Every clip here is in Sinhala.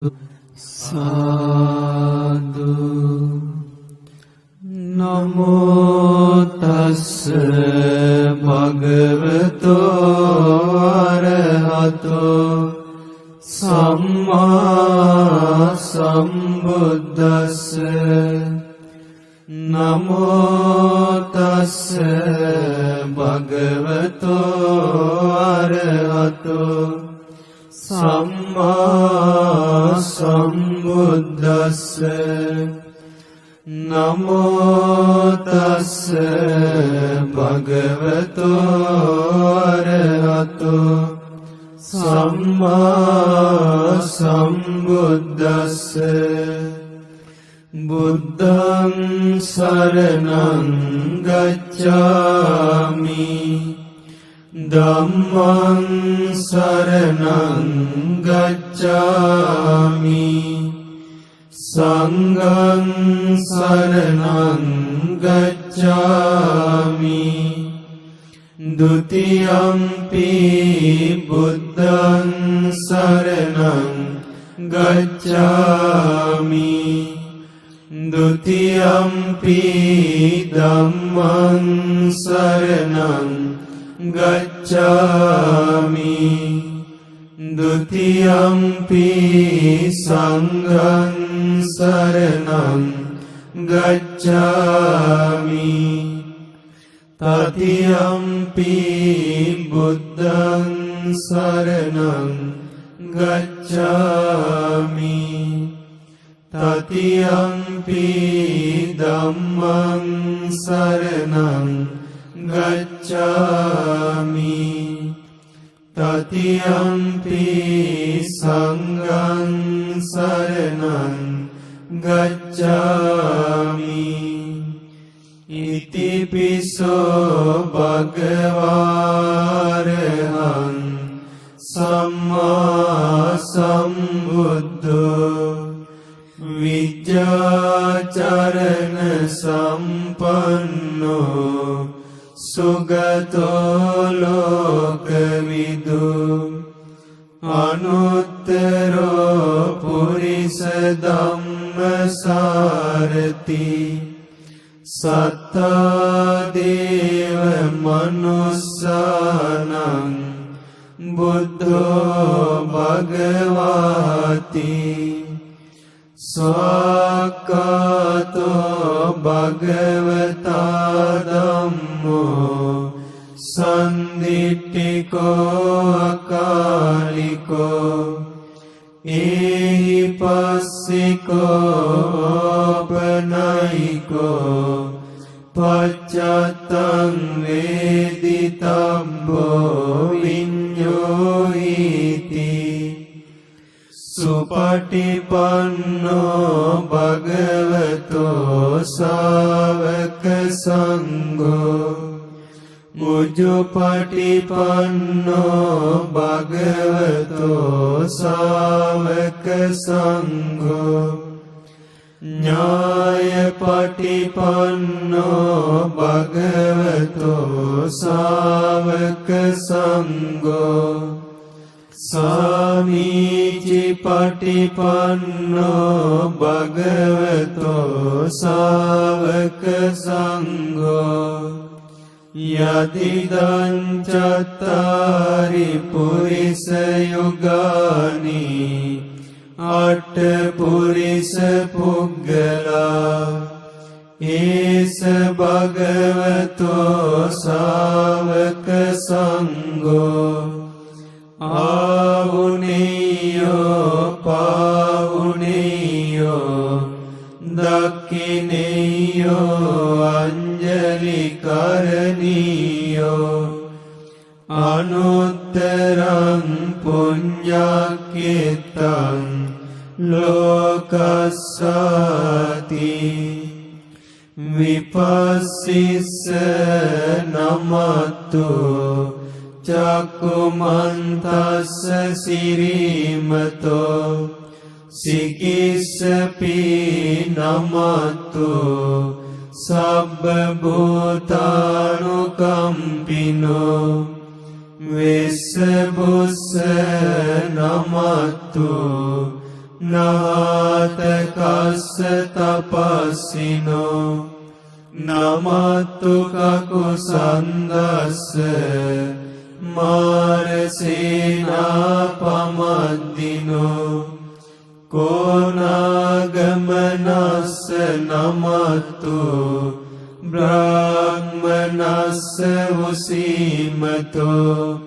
साधु नमो तस्स भगवतो अरहतो सम्मा सम्बुद्दस्स नमो तस्स भगवतो अरहतो सम्मा सम्बुद्दस्स नमो तस्स भगवतो अरहतो सम्मा सम्बुद्दस्स बुद्धं शरणं गच्छामि धम्मं शरणं गच्छामि संघं शरणं गच्छामि द्वितीयंपि बुद्धं शरणं गच्छामि द्वितीयंपि धम्मं शरणं गच्छामि द्वितीयंपि संघं शरणं गच्छामि तृतीयंपि बुद्धं शरणं गच्छामि तृतीयंपि धम्मं शरणं गच्छामि तृतीयंपि संघं शरणं गच्छामि इतिपिसो भगवारहं सम्मा सम्बुद्धो विद्याचरण संपन्नो सुगतो लोकविदु अनुत्तरो पुरिस धम्मसारथि सत्ता देव मनुष्यानां बुद्धो भगवाति स्वाक्कातो भगवता धम्मो सन्दिट्ठिको अकालिको एहिपस्सिको औपनयिको पश्चात्तं वेदितव्यो विඤ्ञोऽइति सुपटिपन्नो भगवतो सावक संघो मुजुपटिपन्नो भगवतो सावक संघो न्यायपटिपन्नो भगवतो सावक संघो सामीचिपटिपन्नो भगवतो सावक संघो यदिदं चत्तारि पुरिस युगानि अट्टपुरिस पुग्गला एष भगवतो सावक संघो आहुनेयो पाहुनेयो दक्षिणेयो अंजलि करणीयो अनुत्तरं पुण्यकृतं लोकस्याति विपस्सिस्य नमतो चकुमन्तस्य सिरिमतो सिकिस्सपि नमतो सब्बभूतानुकम्पिनो विश्वभुस्य नमतो නහතකස්ස තපස්සිනෝ නමත්තු කකුසන්දස්ස මාරසේනා පමද්දිනෝ කෝනාගමනස්ස නමත්තු බ්‍රාහ්මනස්ස උසීමතෝ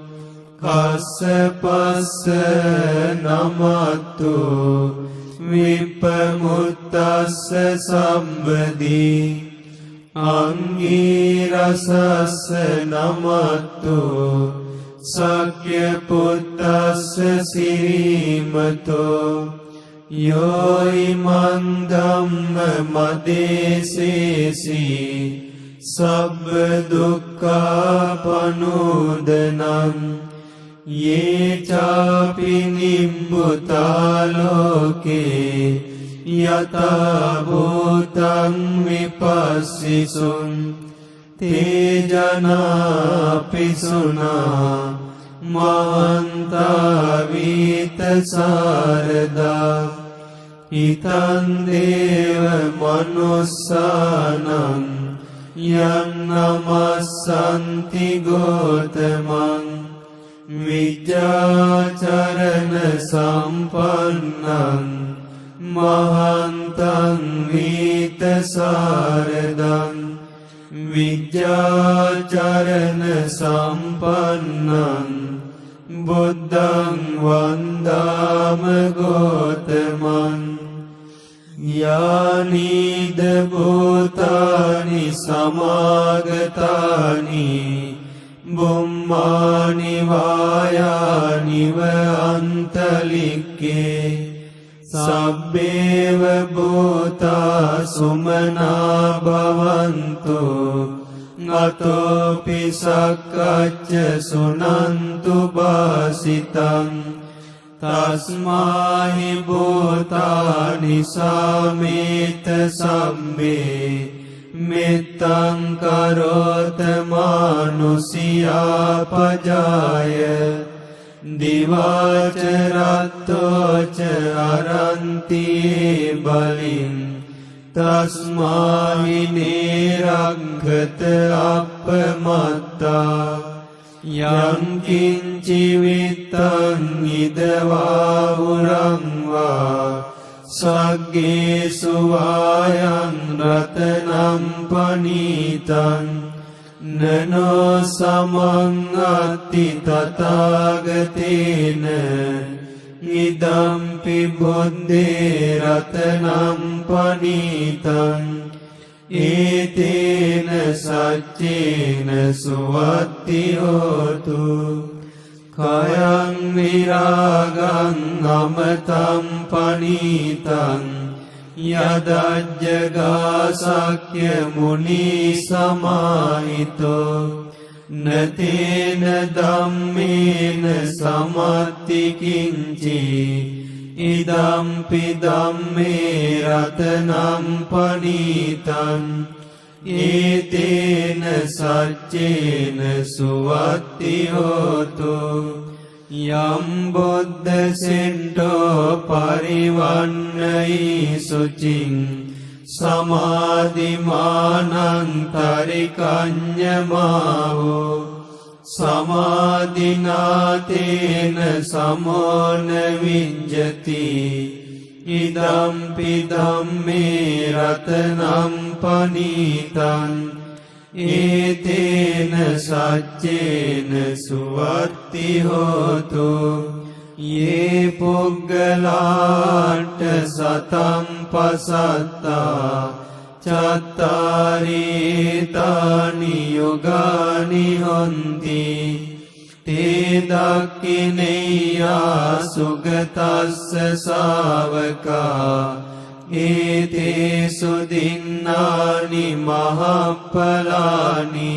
කස්සපස්ස නමත්තු විප්පමුත්තස්ස සම්බදී අංගීරසස්ස නමත්තු සක්‍ය පුත්තස්ස සිරීමතෝ යෝයි මන්දම්ම මදේසේසි සබ්බ දුක්ඛාපනෝදනං යේ චාපි නිබ්බුතාලෝකේ යතා භූතං විපස්සිසුං තේජනාපිසුනා මහන්තා වීතසාරදා හිතං දේව මනුස්සානං යං නමස්සන්ති ගෝතමං විජ්ජාචරණ සම්පන්නං මහන්තං වීතසාරදං විජ්ජාචරණ සම්පන්නං බුද්ධං වන්දාම ගෝතමං යානීද භූතානි සමාගතානි බුම්මානි වායානිව අන්තලික්කේ සබ්බේව භූතා සුමනා භවන්තු අතෝපි සක්කච්ච සුනන්තු භාසිතං තස්මාහි භූතානි සාමේත සම්බේ මෙත්තං කරෝත මානුසියා පජාය දිවාච රත්තෝච අරන්තියේ බලින් තස්මාහි නේරග්ගත අප්පමත්තා යං කිංචි විත්තං ඉදවා උරංවා සග්ගේසු වායං රතනම් පනීතං නනෝ සමං අත්ති තථාගතේන ඉදම්පි බුද්දේ රතනම් පනීතං ඒතේන සච්චේන සුවත්ති හෝතු කයං විරාගං අමතං පනීතං යදජ්ජගාසක්‍ය මුනි සමාහිතෝ නතේන ධම්මේන සමත්ති කිංචි ඉදම්පි ධම්මේ රතනම් පනීතං ඒතේන සච්චේන සුවත්ති හෝතු යම් බුද්ධ සෙන්ටෝ පරිවන්නයි සුචින් සමාධිමානං තරිකඤ්ඤමාවෝ සමාධිනාතේන සමෝන විඤ්ජති ඉදම්පි ධම්මේ රතනම් පනීතං ඒතේන සච්චේන සුවත්ති හෝතු යේ පුග්ගලාට සතං පසත්තා චත්තාරීතානි යුගානි හොන්ති තේ දක්ඛිනේයා සුගතස්ස ශාවකා ඒතේසු දින්නානි මහප්පලානි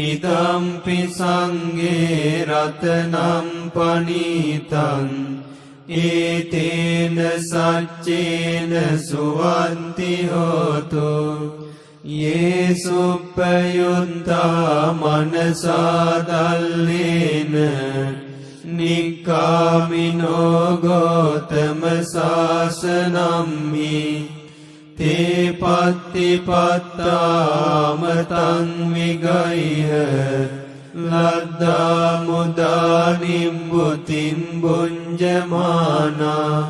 ඉදම්පි සංඝේ රතනම් පනීතං ඒතේන සච්චේන සුවන්ති හෝතු යේ සුප්පයුන්තා මනසා දල්ලේන නික්කාමිනෝ ගෝතම සාසනම්හි තේ පත්තිපත්තාමතං විගයිහ ලද්දා මුදා නිම්බුතින් බුඤ්ජමානා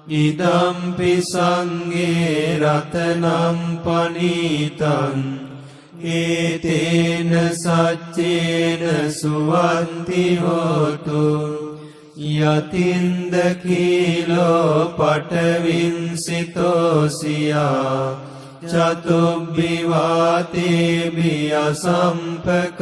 ඉදම්පි සංඝේ රතනං පනීතං ඒතේන සච්චේන සුවන්ති හෝතු යතින්ද කීලෝ පටවින්සිතෝසියා චතුබ්බිවාතේබිය සම්පකම්පියෝ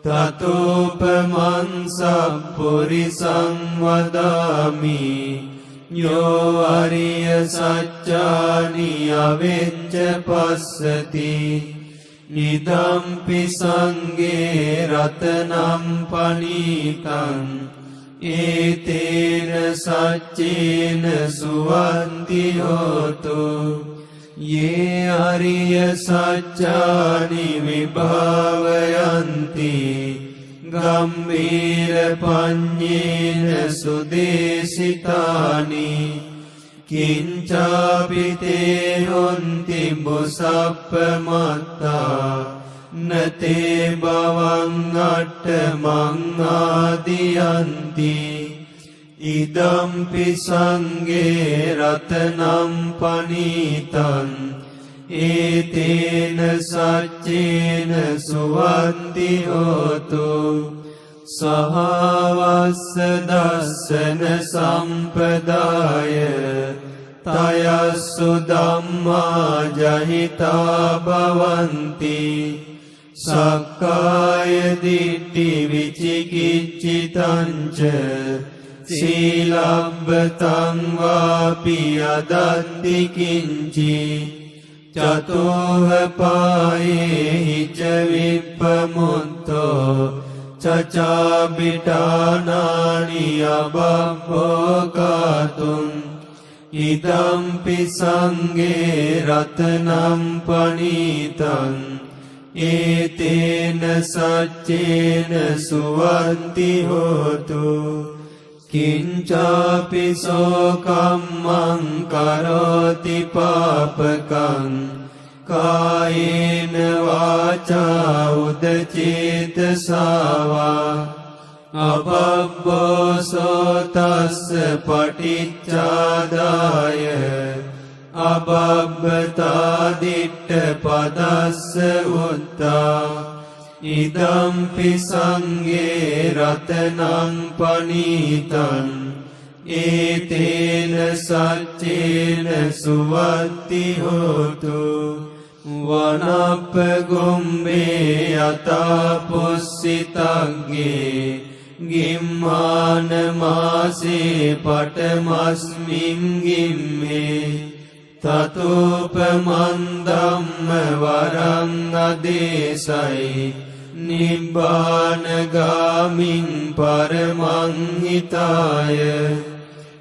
තතෝපමං සප්පුරිසං වදාමි යෝ අරිය සච්චානි අවෙච්ච පස්සති ඉදම්පි සංඝේ රතනම් පනීතං ඒතේන සච්චේන සුවන්ති හෝතු යේ අරිය සච්චානි විභාවයන්ති ගම්බීර පඤ්ඤේන සුදේශිතානි කිංචාපිතේ හොන්ති බුසප්පමත්තා නතේ බවං අට්ඨමං ආදියන්ති ඉදම්පි සංඝේ රතනම් පනීතං ඒතේන සච්චේන සුවන්ති හෝතු සහවස්ස දස්සන සම්පදාය තයස්සු ධම්මා ජහිතා භවන්ති සක්කාය දිට්ඨි විචිකිච්ඡිතංච සීලබ්බතං වාපි අදත්ති කිංචි චතෝහ පායේ ච විප්පමුත්තෝ චචාබිටානානි අබබ්බෝ කාතුං ඉදම්පි සංඝේ රතනම් පනීතං ඒතේන සච්චේන සුවන්ති හෝතු කිංචාපි සෝකම්මං කරෝති පාපකං කායේන වාචා උදචේතසාවා අබබ්බෝ සෝතස්ස පටිච්චාදාය අබබ්බතා දිට්ඨ පදස්ස උත්තා ඉදම්පි සංඝේ රතනං පනීතං ඒතේන සච්චේන සුවත්ති හෝතු වනප්පගොම්බේ යතා පුස්සිතග්ගේ ගිම්මාන මාසේ පටමස්මින් ගිම්මේ තතෝපමන් ධම්ම වරං අදේශයි නිබ්බානගාමින් පරමං හිතාය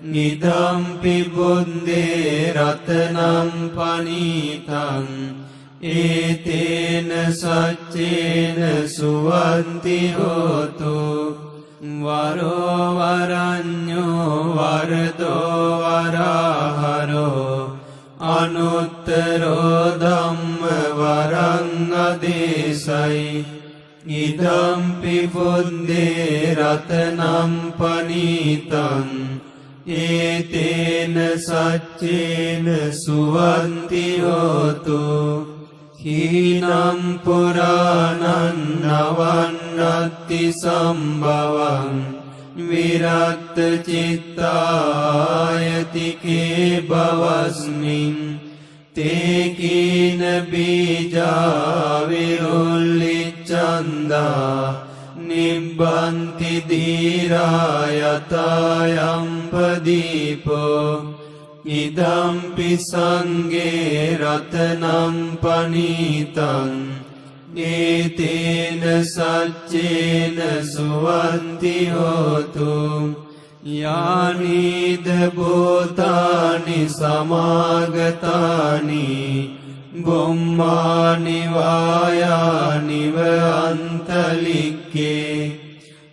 නිදම්පි බුද්දේ රතනම් පනීතං ඒතේන සච්චේන සුවන්ති හෝතු වරෝ වරඤ්ඤෝ වරදෝ වරහරෝ අනුත්තරෝ ධම්ම වරං අදේශයි ඉදම්පි බුද්දේ රතනම් පනීතං ඒතේන සච්චේන සුවන්ති හෝතු හීනම් පුරාණං නවන්නත්ති සම්භවං විරත් චිත්තායතිකේ බවස්මින් තේකීන බීජා විරුල්ලිච්ඡන්දා නිබ්බන්ති ධීරායතයම්පදීපෝ ඉදම්පි සංඝේ රතනම් පනීතං ඒතේන සච්චේන සුවන්ති හෝතු යානිද භූතානි සමාගතානි බුම්මානි වායානිව අන්තලික්කේ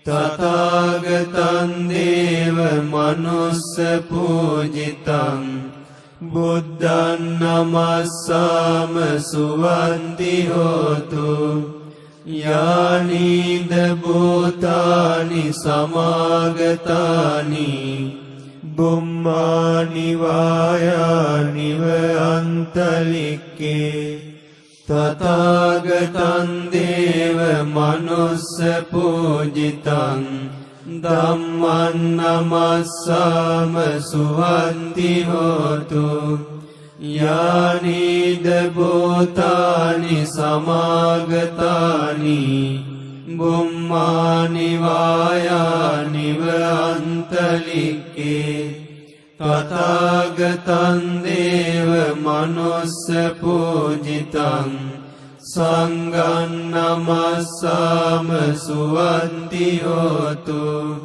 තථාගතං දේව මනුස්ස පූජිතං බුද්ධං නමස්සාම සුවන්ති හෝතු යානිද භූතානි සමාගතානි බුම්මානි වායානිව අන්තලික්කේ තථාගතං දේව මනුස්ස පූජිතං ධම්මං නමස්සාම සුවන්ති හෝතු යානිද භූතානි සමාගතානි බුම්මානි වායානිව අන්තලික්කේ තථාගතං දේව මනුස්ස පූජිතං සංඝං නමස්සාම සුවන්ති හෝතු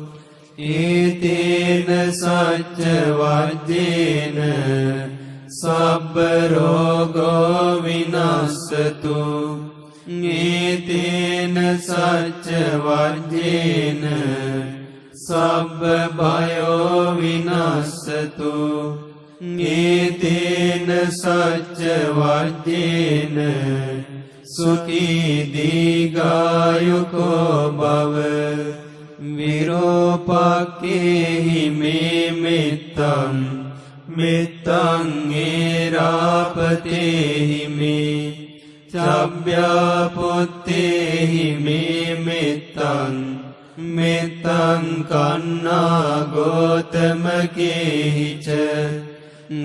ඒතේන සච්ච වජ්ජේන සබ්බ රෝගෝ විනස්සතු ඒතේන සච්ච වජ්ජේන සබ්බ භයෝ විනස්සතු ඒතේන සච්ච වජ්ජේන සුඛී දීඝායුකෝ භව විරෝපක්ඛේහි මේ මෙත්තං මෙත්තං ඒරාපතේහි මේ චබ්බ්‍යාපොත්තේහි මේ මෙත්තං මෙත්තං කන්නා ගෝතමකේහි ච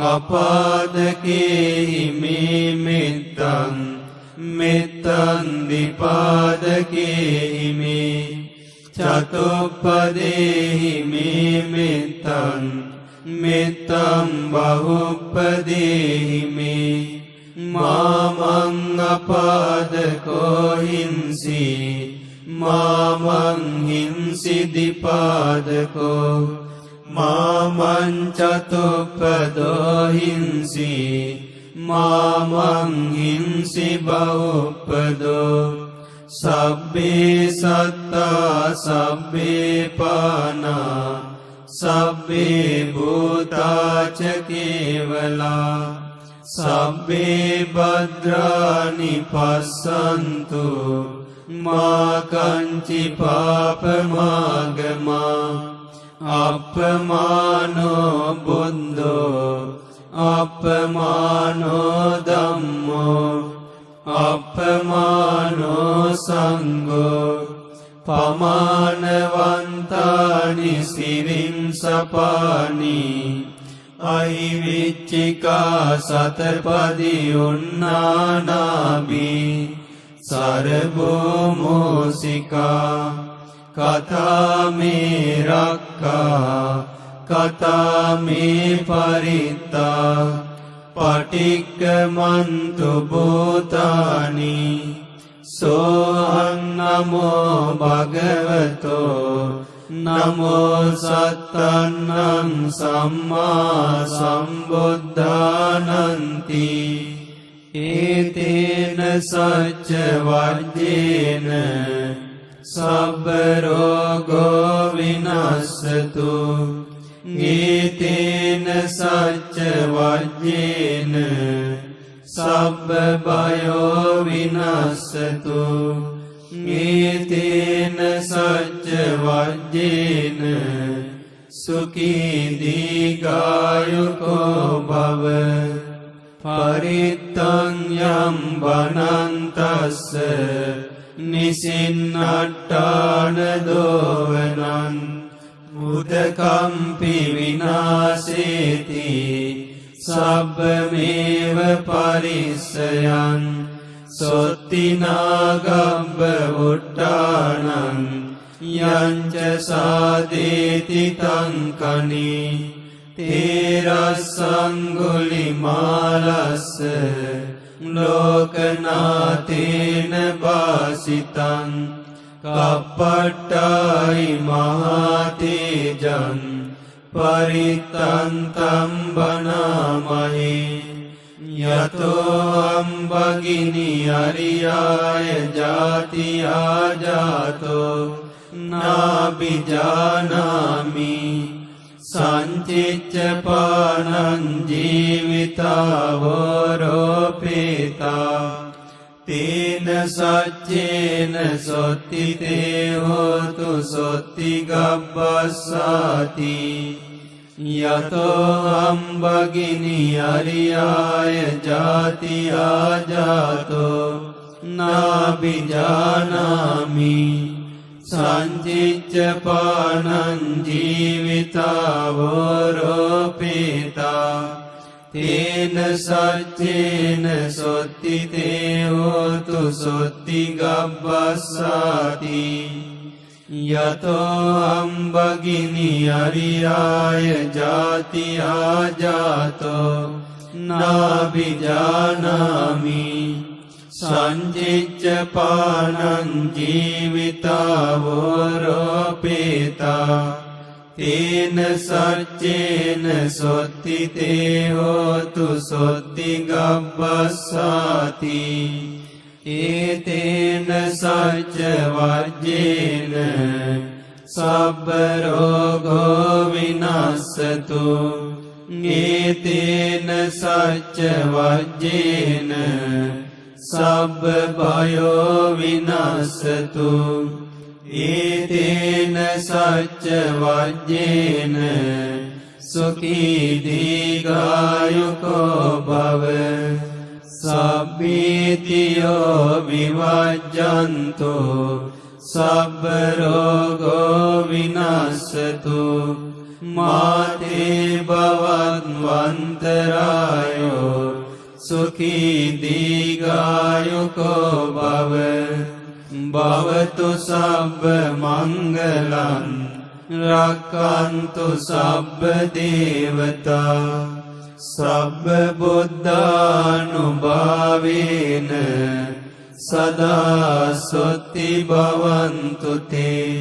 අපාදකේහි මේ මෙත්තං මෙත්තං දිපාදකේහි මේ චතුප්පදේහි මේ මෙත්තං මෙත්තං බහුප්පදේහි මේ මාමං අපාදකෝ හිංසි මාමං හිංසි දිපාදකෝ මාමං චතුප්පදෝ හිංසි මාමං හිංසි බහුප්පදෝ සබ්බේ සත්තා සබ්බේ පානා සබ්බේ භූතාච කේවලා සබ්බේ භද්‍රානි පස්සන්තු මා කංචි පාපමාගමා අප්පමානෝ බුද්ධෝ අප්පමානෝ ධම්මෝ අප්පමානෝ සංඝෝ පමානවන්තානි සිරින් සපානි අහිවිච්චිකා සතරපදි උන්නානාබි සරබෝ මෝසිකා කතාමේ රක්කා කතාමේ පරිත්තා පටික්කමන්තු භූතානි සෝහං නමෝ භගවතෝ නමෝ සත්තන්නං සම්මා සම්බුද්ධානන්ති ඒතේන සච්ච වජ්ජේන සබ්බ රෝගෝ විනස්සතු ඒතේන සච්ච වජ්ජේන සබ්බ භයෝ විනස්සතු ඒතේන සච්ච වජ්ජේන සුඛී දීඝායුකෝ භව පරිත්තං යම් බනන්තස්ස නිසින්නට්ඨාන දෝවනං මුදකම්පි විනාශේති සබ්බමේව පරිස්සයං සොත්තිනාගම්බ උට්ටානං යංච සාදේති තංකනි තේරස්සංගුලිමාලස්ස ලෝකනාතේන වාසිතං කප්පට්ටායි මහතේජං පරිත්තන්තම් බනාමහේ යතෝ අම්බගිනි අරියාය ජාතියා ජාතෝ නාබිජානාමි සංචිච්ඡපානං ජීවිතාවෝරෝපේතා තේන සච්චේන සොත්ති තේ හෝතු සොත්ති ගබ්බස්සාති යතෝ අම්බගිනි අරියාය ජාතියා ජාතෝ නාබිජානාමි සංචිච්ඡපානං ජීවිතාවෝරෝපේතා තේන සච්චේන සොත්ති තේ හෝතු සොත්ති ගබ්බස්සාති යතෝ අම්බගිනි අරියාය ජාතියා ජාතෝ නාබිජානාමි සංචිච්ඡපානං ජීවිතාවෝරෝපේතා තේන සච්චේන සොත්ති තේ හෝතු සොත්ති ගබ්බස්සාති ඒතේන සච්ච වජ්ජේන සබ්බ රෝගෝ විනස්සතු ඒතේන සච්ච වජ්ජේන සබ්බ භයෝ විනස්සතු ඒතේන සච්ච වජ්ජේන සුඛී දීඝායුකෝ භව සබ්බීතියෝ විවජ්ජන්තෝ සබ්බ රෝගෝ විනස්සතු මාතේ භවන්වන්තරායෝ සුඛී දීඝායුකෝ භව භවතු සබ්බ මංගලං රක්ඛන්තු සබ්බ දේවතා සබ්බ බුද්ධානුභාවේන සදා සොත්ති භවන්තු තේ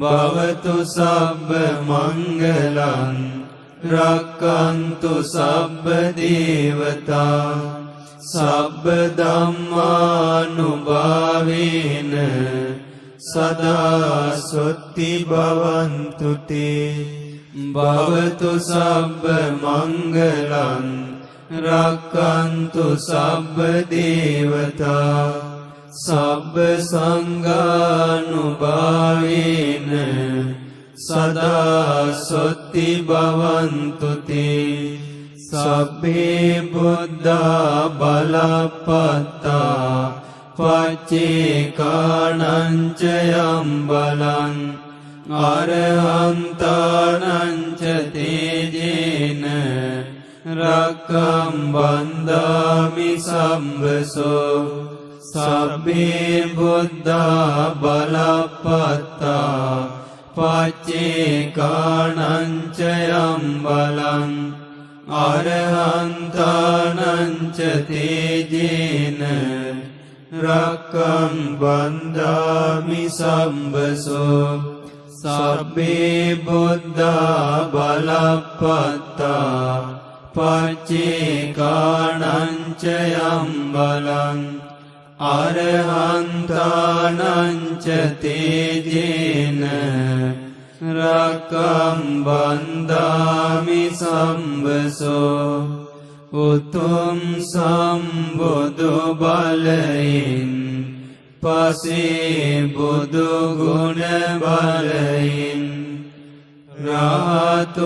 භවතු සබ්බ මංගලං රක්ඛන්තු සබ්බ දේවතා සබ්බ ධම්මානුභාවේන සදා සොත්ති භවන්තු තේ භවතු සබ්බ මංගලං රක්ඛන්තු සබ්බ දේවතා සබ්බ සංඝානුභාවේන සදා සොත්ති භවන්තු තේ සබ්බේ බුද්ධා බලප්පත්තා පච්චේකානං ච යම් බලං අරහන්තානං ච තේජේන රක්ඛම් බන්දාමි සම්බසෝ සබ්බේ බුද්ධා බලප්පත්තා පච්චේකානං ච යම් බලං අරහන්තානං ච තේජේන රක්ඛම් බන්දාමි සම්බසෝ සබ්බේ බුද්ධා බලප්පත්තා පච්චේකානං ච යම් බලං අරහන්තානං ච තේජේන රක්ඛම් බන්දාමි සම්බසෝ උතුම් සම්බුදු බලයෙන් පසේ බුදු ගුණ බලයෙන් රාතුන්ගේද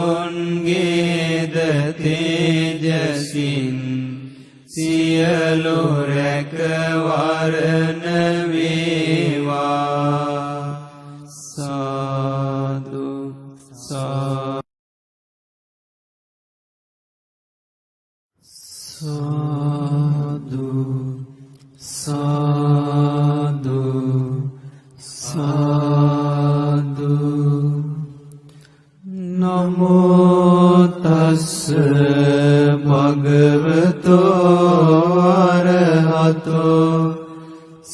තේජසින් සියලු රැකවරණ වේවා සාදු සාදු සාදු සාදු නමෝ තස්ස භගවතෝ අරහතෝ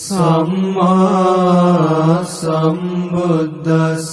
සම්මා සම්බුද්දස්ස